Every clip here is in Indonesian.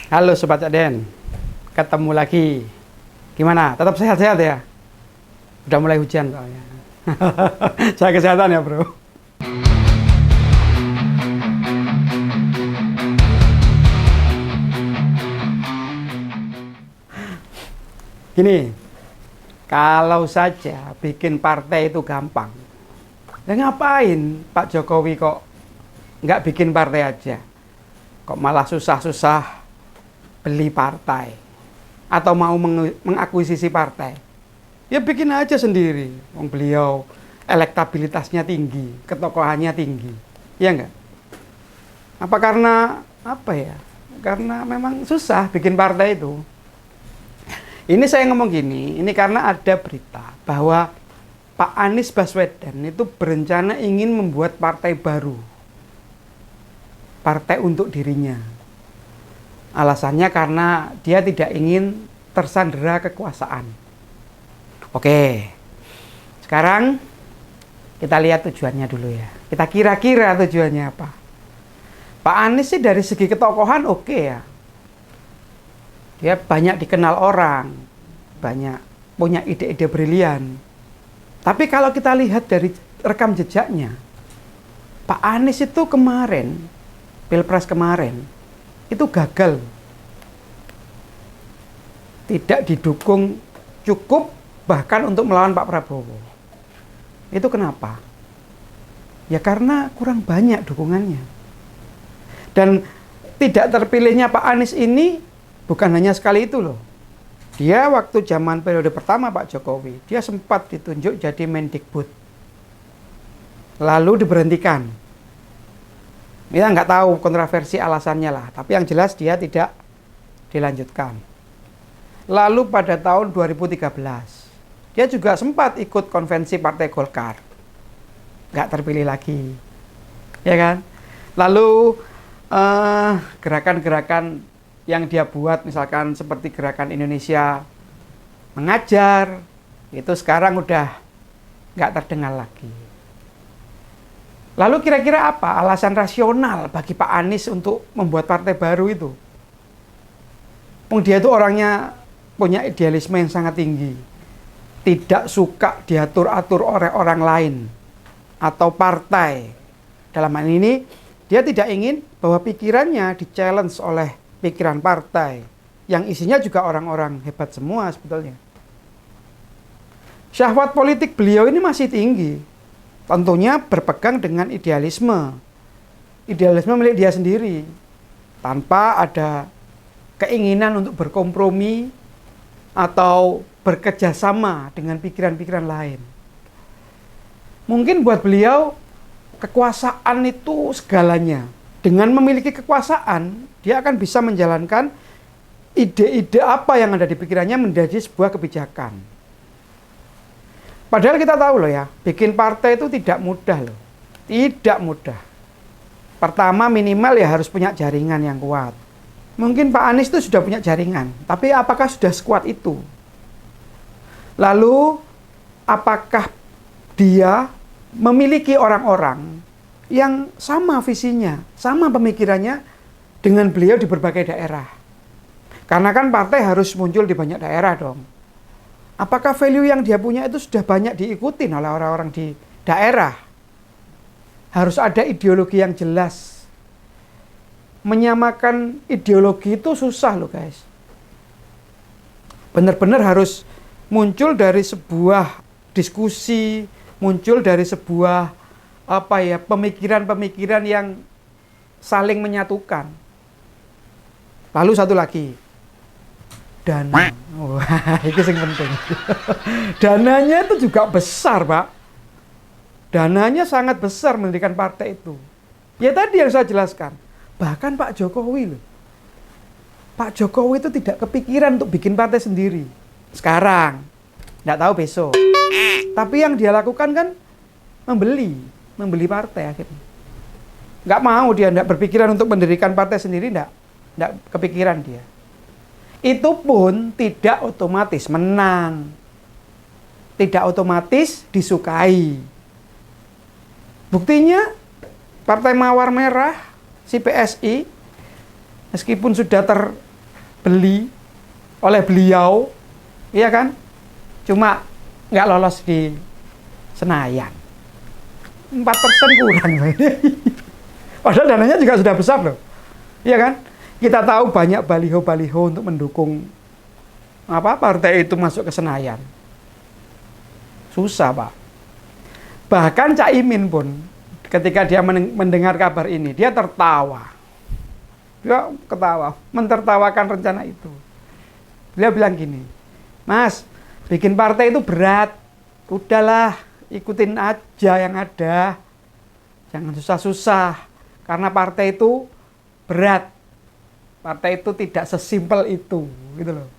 Halo Sobat Aden, ketemu lagi. Gimana? Tetap sehat-sehat ya? Udah mulai hujan soalnya. Saya kesehatan ya bro. Gini, kalau saja bikin partai itu gampang, ya ngapain Pak Jokowi kok nggak bikin partai aja? Kok malah susah-susah beli partai atau mau mengakuisisi partai? Ya bikin aja sendiri. Wong beliau elektabilitasnya tinggi, ketokohannya tinggi, ya enggak? Apa karena apa ya? Karena memang susah bikin partai itu. Ini saya ngomong gini, ini karena ada berita bahwa Pak Anies Baswedan itu berencana ingin membuat partai baru. Partai untuk dirinya. Alasannya karena dia tidak ingin tersandera kekuasaan. Oke, sekarang kita lihat tujuannya dulu ya. Kita kira-kira tujuannya apa. Pak Anies sih dari segi ketokohan oke ya. Dia banyak dikenal orang, banyak punya ide-ide brilian. Tapi kalau kita lihat dari rekam jejaknya, Pak Anies itu kemarin, Pilpres kemarin, itu gagal. Tidak didukung cukup bahkan untuk melawan Pak Prabowo. Itu kenapa? Ya karena kurang banyak dukungannya. Dan tidak terpilihnya Pak Anies ini bukan hanya sekali itu loh. Dia waktu zaman periode pertama Pak Jokowi, dia sempat ditunjuk jadi Mendikbud. Lalu diberhentikan. Kita nggak tahu kontroversi alasannya lah, tapi yang jelas dia tidak dilanjutkan. Lalu pada tahun 2013, dia juga sempat ikut konvensi Partai Golkar. Nggak terpilih lagi. Ya kan? Lalu gerakan-gerakan yang dia buat, misalkan seperti gerakan Indonesia Mengajar, itu sekarang udah nggak terdengar lagi. Lalu kira-kira apa alasan rasional bagi Pak Anies untuk membuat partai baru itu? Dia itu orangnya punya idealisme yang sangat tinggi. Tidak suka diatur-atur oleh orang lain atau partai. Dalam hal ini, dia tidak ingin bahwa pikirannya di-challenge oleh pikiran partai yang isinya juga orang-orang hebat semua sebetulnya. Syahwat politik beliau ini masih tinggi. Tentunya berpegang dengan idealisme. Idealisme milik dia sendiri. Tanpa ada keinginan untuk berkompromi atau bekerjasama dengan pikiran-pikiran lain. Mungkin buat beliau kekuasaan itu segalanya. Dengan memiliki kekuasaan, dia akan bisa menjalankan ide-ide apa yang ada di pikirannya menjadi sebuah kebijakan. Padahal kita tahu loh ya, bikin partai itu tidak mudah loh. Tidak mudah. Pertama minimal ya harus punya jaringan yang kuat. Mungkin Pak Anies itu sudah punya jaringan, tapi apakah sudah sekuat itu? Lalu, apakah dia memiliki orang-orang yang sama visinya, sama pemikirannya dengan beliau di berbagai daerah? Karena kan partai harus muncul di banyak daerah dong. Apakah value yang dia punya itu sudah banyak diikuti oleh orang-orang di daerah? Harus ada ideologi yang jelas. Menyamakan ideologi itu susah loh guys. Benar-benar harus muncul dari sebuah diskusi, muncul dari sebuah pemikiran-pemikiran yang saling menyatukan. Lalu satu lagi, dana. Wah, itu yang penting. Dananya itu juga besar, Pak. Dananya sangat besar mendirikan partai itu. Ya tadi yang saya jelaskan. Bahkan Pak Jokowi loh. Pak Jokowi itu tidak kepikiran untuk bikin partai sendiri. Sekarang, nggak tahu besok. Tapi yang dia lakukan kan membeli partai akhirnya. Nggak mau dia, nggak berpikiran untuk mendirikan partai sendiri, nggak kepikiran dia. Itu pun tidak otomatis menang. Tidak otomatis disukai. Buktinya Partai Mawar Merah, si PSI, meskipun sudah beli oleh beliau, iya kan? Cuma nggak lolos di Senayan. 4% kurang. Padahal dananya juga sudah besar loh. Iya kan? Kita tahu banyak baliho-baliho untuk mendukung partai itu masuk ke Senayan. Susah, Pak. Bahkan Caimin pun ketika dia mendengar kabar ini, dia tertawa. Dia ketawa, mentertawakan rencana itu. Beliau bilang gini, "Mas, bikin partai itu berat. Udahlah, ikutin aja yang ada. Jangan susah-susah. Karena partai itu berat. Partai itu tidak sesimpel itu." Gitu loh.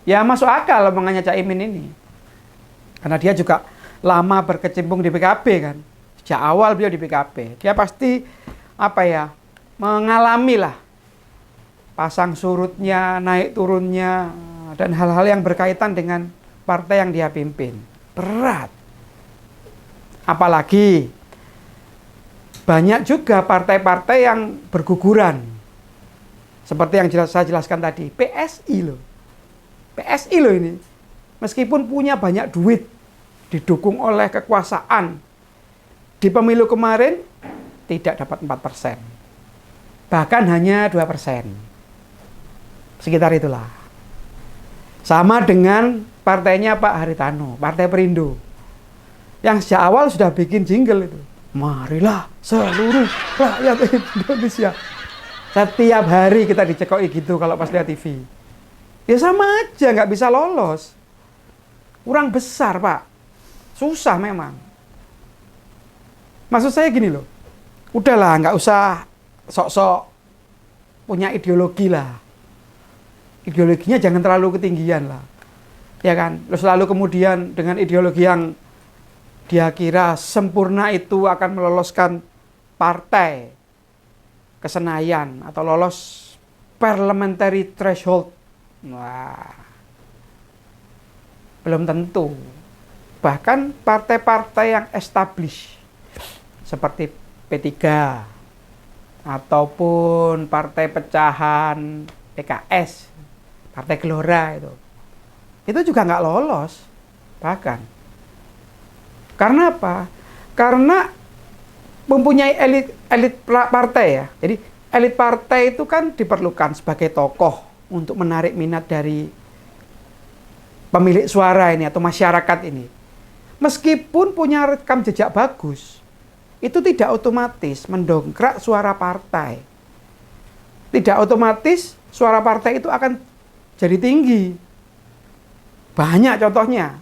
Ya masuk akal omongannya Caimin ini. Karena dia juga lama berkecimpung di PKB kan. Sejak awal beliau di PKB. Dia pasti mengalami lah pasang surutnya, naik turunnya, dan hal-hal yang berkaitan dengan partai yang dia pimpin. Berat. Apalagi banyak juga partai-partai yang berguguran. Seperti yang saya jelaskan tadi, PSI loh. PSI loh ini. Meskipun punya banyak duit, didukung oleh kekuasaan, di pemilu kemarin tidak dapat 4%. Bahkan hanya 2%. Sekitar itulah. Sama dengan partainya Pak Haritano, Partai Perindo. Yang sejak awal sudah bikin jingle itu. Marilah seluruh rakyat Indonesia. Setiap hari kita dicekoki gitu kalau pas lihat TV. Ya sama aja, nggak bisa lolos. Kurang besar, Pak. Susah memang. Maksud saya gini loh. Udahlah, nggak usah sok-sok punya ideologi lah. Ideologinya jangan terlalu ketinggian lah. Ya kan? Terus lalu kemudian dengan ideologi yang dia kira sempurna itu akan meloloskan partai ke Senayan atau lolos parliamentary threshold. Wah, belum tentu. Bahkan partai-partai yang established seperti P3 ataupun partai pecahan PKS, Partai Gelora itu juga nggak lolos. Bahkan karena apa? Karena mempunyai elit partai ya. Jadi elit partai itu kan diperlukan sebagai tokoh untuk menarik minat dari pemilik suara ini atau masyarakat ini. Meskipun punya rekam jejak bagus, itu tidak otomatis mendongkrak suara partai. Tidak otomatis suara partai itu akan jadi tinggi. Banyak contohnya.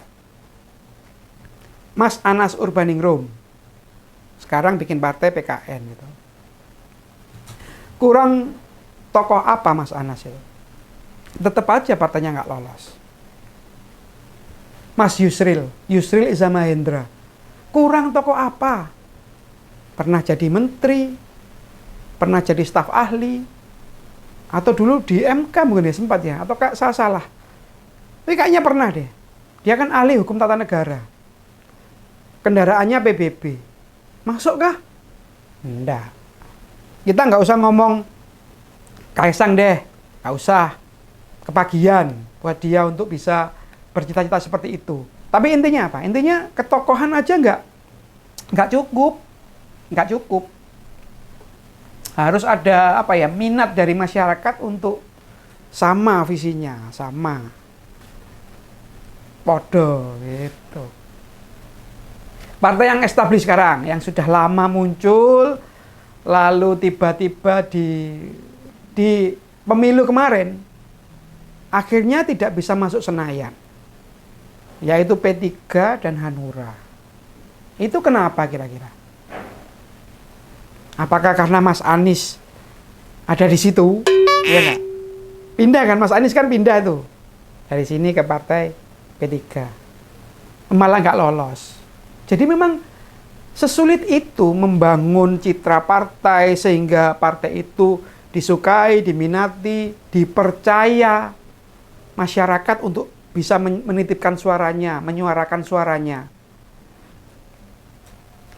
Mas Anas Urbaningrum sekarang bikin partai PKN gitu. Kurang tokoh apa Mas Anas itu? Tetap aja partainya nggak lolos. Mas Yusril Iza Mahendra, kurang tokoh apa? Pernah jadi menteri, pernah jadi staf ahli, atau dulu di MK mungkin ya sempat ya, atau saya salah. Tapi kayaknya pernah deh. Dia kan ahli hukum tata negara. Kendaraannya PBB. Masuk kah? Enggak. Kita nggak usah ngomong Kaisang deh, nggak usah. Kepagian buat dia untuk bisa bercita-cita seperti itu. Tapi intinya apa? Intinya ketokohan aja nggak cukup. Nggak cukup. Harus ada minat dari masyarakat untuk sama visinya, sama. Podo gitu. Partai yang established sekarang, yang sudah lama muncul, lalu tiba-tiba di pemilu kemarin, akhirnya tidak bisa masuk Senayan. Yaitu P3 dan Hanura. Itu kenapa kira-kira? Apakah karena Mas Anies ada di situ? Iya nggak? Pindah kan, Mas Anies kan pindah tuh. Dari sini ke partai P3. Malah nggak lolos. Jadi memang sesulit itu membangun citra partai sehingga partai itu disukai, diminati, dipercaya masyarakat untuk bisa menitipkan suaranya, menyuarakan suaranya.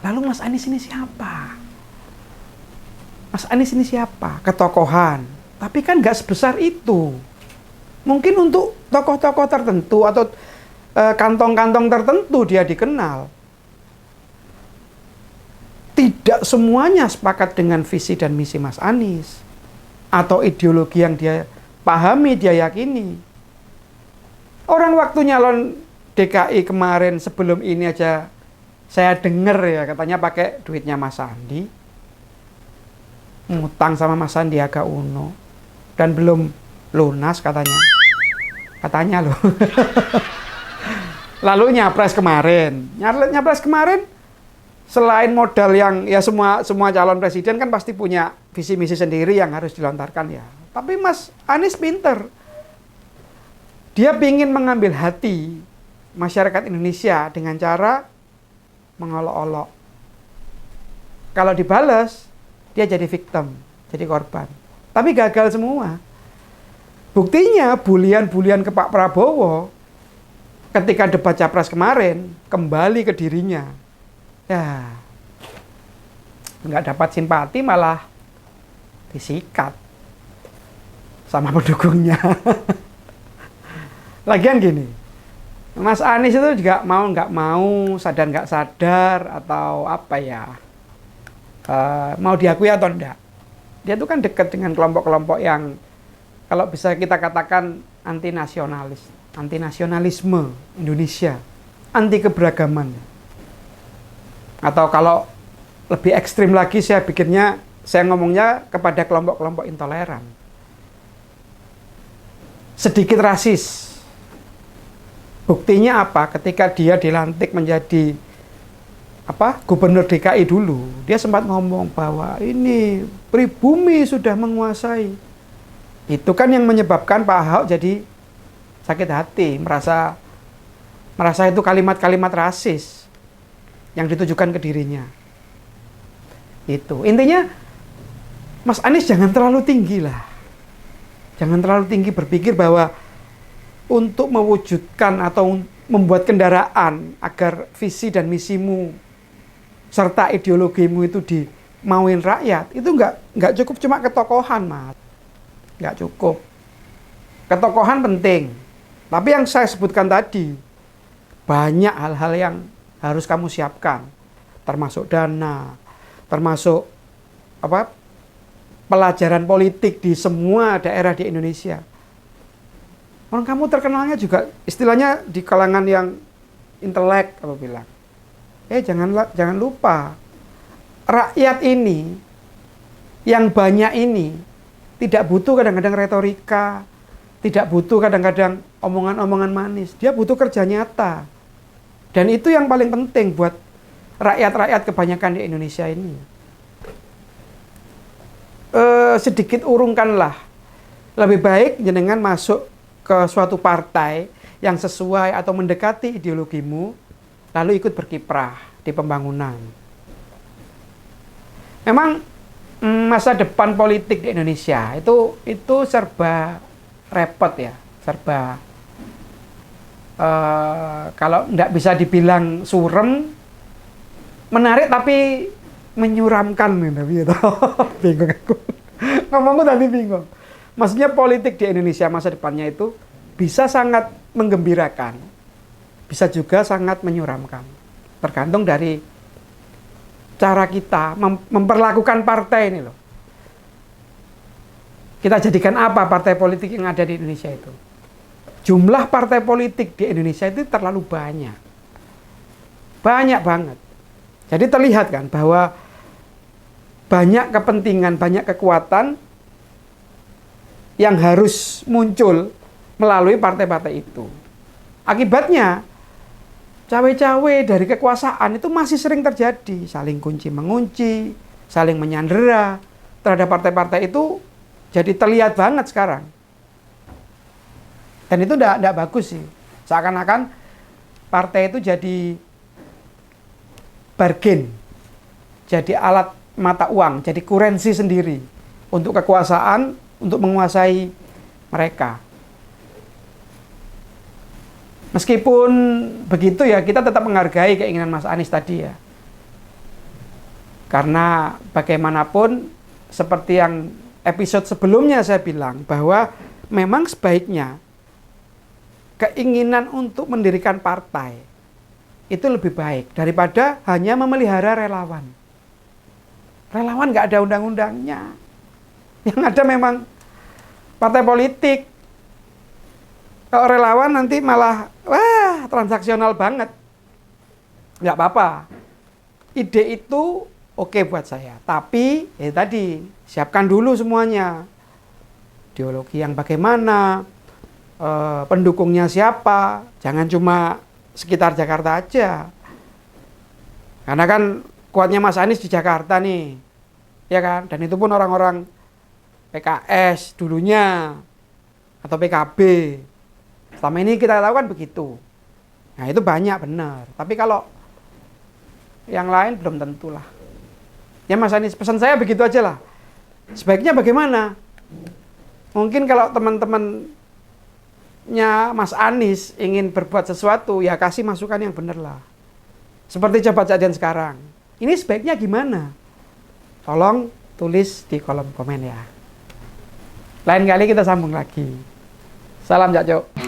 Lalu Mas Anies ini siapa? Mas Anies ini siapa? Ketokohan. Tapi kan nggak sebesar itu. Mungkin untuk tokoh-tokoh tertentu atau kantong-kantong tertentu dia dikenal. Tidak semuanya sepakat dengan visi dan misi Mas Anies. Atau ideologi yang dia pahami, dia yakini. Orang waktu nyalon DKI kemarin sebelum ini aja saya dengar ya katanya pakai duitnya Mas Sandi. Ngutang sama Mas Sandiaga Uno. Dan belum lunas katanya. Katanya loh. Lalu nyapres kemarin. Nyapres kemarin selain modal yang ya semua calon presiden kan pasti punya visi misi sendiri yang harus dilontarkan ya. Tapi Mas Anies pinter. Dia ingin mengambil hati masyarakat Indonesia dengan cara mengolok-olok. Kalau dibalas, dia jadi victim, jadi korban. Tapi gagal semua. Buktinya bulian-bulian ke Pak Prabowo ketika debat capres kemarin kembali ke dirinya. Ya, nggak dapat simpati malah disikat sama pendukungnya. Lagian gini, Mas Anies itu juga mau nggak mau, sadar nggak sadar atau apa ya, mau diakui atau enggak, dia tuh kan dekat dengan kelompok-kelompok yang kalau bisa kita katakan anti nasionalisme Indonesia, anti keberagaman. Atau kalau lebih ekstrim lagi saya ngomongnya kepada kelompok-kelompok intoleran. Sedikit rasis. Buktinya apa? Ketika dia dilantik menjadi gubernur DKI dulu, dia sempat ngomong bahwa ini pribumi sudah menguasai. Itu kan yang menyebabkan Pak Ahok jadi sakit hati, merasa itu kalimat-kalimat rasis yang ditujukan ke dirinya. Itu. Intinya Mas Anies jangan terlalu tinggi lah. Jangan terlalu tinggi berpikir bahwa untuk mewujudkan atau membuat kendaraan agar visi dan misimu serta ideologimu itu dimauin rakyat, itu nggak cukup cuma ketokohan, Mas. Nggak cukup. Ketokohan penting. Tapi yang saya sebutkan tadi, banyak hal-hal yang harus kamu siapkan, termasuk dana, termasuk pelajaran politik di semua daerah di Indonesia. Orang kamu terkenalnya juga istilahnya di kalangan yang intelek, apa bilang. Jangan lupa, rakyat ini, yang banyak ini, tidak butuh kadang-kadang retorika, tidak butuh kadang-kadang omongan-omongan manis. Dia butuh kerja nyata. Dan itu yang paling penting buat rakyat-rakyat kebanyakan di Indonesia ini. Sedikit urungkanlah. Lebih baik jenengan masuk ke suatu partai yang sesuai atau mendekati ideologimu, lalu ikut berkiprah di pembangunan. Memang masa depan politik di Indonesia itu serba repot ya, serba kalau nggak bisa dibilang surem, menarik tapi menyuramkan gitu. Bingung aku. Ngomongku tadi bingung. Maksudnya politik di Indonesia masa depannya itu bisa sangat menggembirakan, bisa juga sangat menyuramkan. Tergantung dari cara kita memperlakukan partai ini loh. Kita jadikan apa partai politik yang ada di Indonesia itu? Jumlah partai politik di Indonesia itu terlalu banyak. Banyak banget. Jadi terlihat kan bahwa banyak kepentingan, banyak kekuatan yang harus muncul melalui partai-partai itu. Akibatnya, cawe-cawe dari kekuasaan itu masih sering terjadi. Saling kunci-mengunci, saling menyandera terhadap partai-partai itu jadi terlihat banget sekarang. Dan itu enggak bagus sih. Seakan-akan partai itu jadi bargain, jadi alat mata uang, jadi kurensi sendiri untuk kekuasaan, untuk menguasai mereka. Meskipun begitu ya, kita tetap menghargai keinginan Mas Anies tadi ya. Karena bagaimanapun, seperti yang episode sebelumnya saya bilang bahwa memang sebaiknya keinginan untuk mendirikan partai itu lebih baik daripada hanya memelihara relawan. Relawan nggak ada undang-undangnya. Yang ada memang partai politik. Kalau relawan nanti malah, wah, transaksional banget. Nggak apa-apa. Ide itu oke buat saya. Tapi, tadi, siapkan dulu semuanya. Ideologi yang bagaimana, pendukungnya siapa. Jangan cuma sekitar Jakarta aja. Karena kan kuatnya Mas Anies di Jakarta nih. Ya kan? Dan itu pun orang-orang PKS dulunya. Atau PKB. Selama ini kita tahu kan begitu. Nah itu banyak benar. Tapi kalau yang lain belum tentu lah. Ya Mas Anies, pesan saya begitu aja lah. Sebaiknya bagaimana? Mungkin kalau teman-temannya Mas Anies ingin berbuat sesuatu, ya kasih masukan yang benar lah. Seperti Coba Jadian sekarang. Ini sebaiknya gimana? Tolong tulis di kolom komen ya. Lain kali kita sambung lagi. Salam Cak Cok.